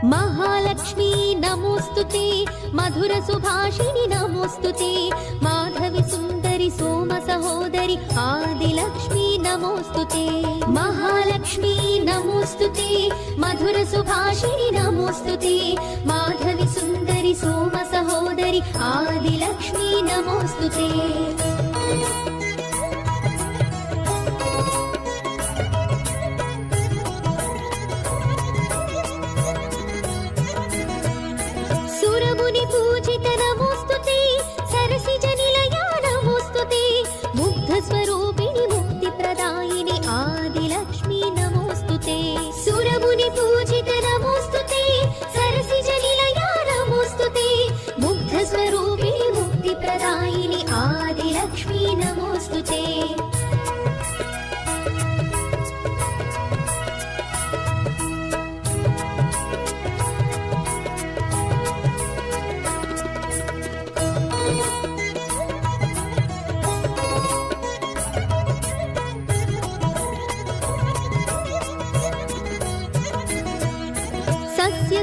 महालक्ष्मी नमोस्तुते, मधुर सुभाषिणि नमोस्तुते, माधवी सुंदरी सोम सहोदरी आदिलक्ष्मी नमोस्तुते। महालक्ष्मी नमोस्तुते, मधुर सुभाषिणि नमोस्तुते, माधवी सुंदरी सोम सहोदरी आदिलक्ष्मी नमोस्तुते। पूजित नमोस्तुते, सरसिज निलया नमोस्तुते, मुग्ध स्वरूपिणि मुक्ति प्रदायिनि आदिलक्ष्मी नमोस्तुते। सुरमुनि पूजित नमोस्तुते, सरसिज निलया नमोस्तुते, मुग्ध स्वरूपिणि मुक्ति प्रदायिनि आदिलक्ष्मी नमोस्तुते।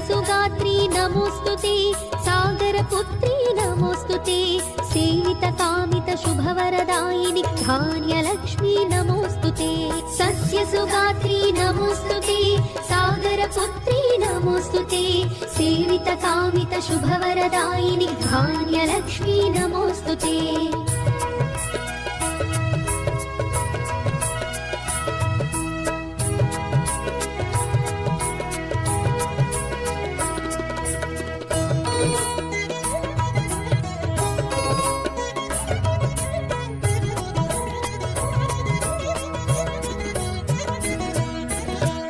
सुगात्री नमोस्तुते, सागरपुत्री नमोस्तुते, सेवितकामित शुभवरदायिनि धान्यलक्ष्मी नमोस्तुते। सस्य सुगात्री नमोस्तुते, सागरपुत्री नमोस्तुते, सेवितकामित शुभवरदायिनि धान्यलक्ष्मी नमोस्तुते।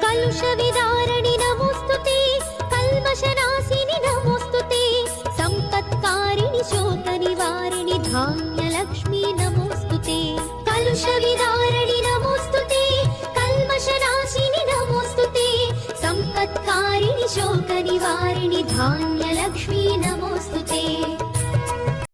कलुषविदारिणि नमोस्तुते, कल्मषनाशिनि नमोस्तुते, संपत्कारिणि शोकनिवारिणि धान्यलक्ष्मी नमोस्तुते। कलुषविदारिणि नमोस्तुते, कल्मषनाशिनि नमोस्तुते, संपत्कारिणि शोकनिवारिणि धान्यलक्ष्मी नमोस्तुते।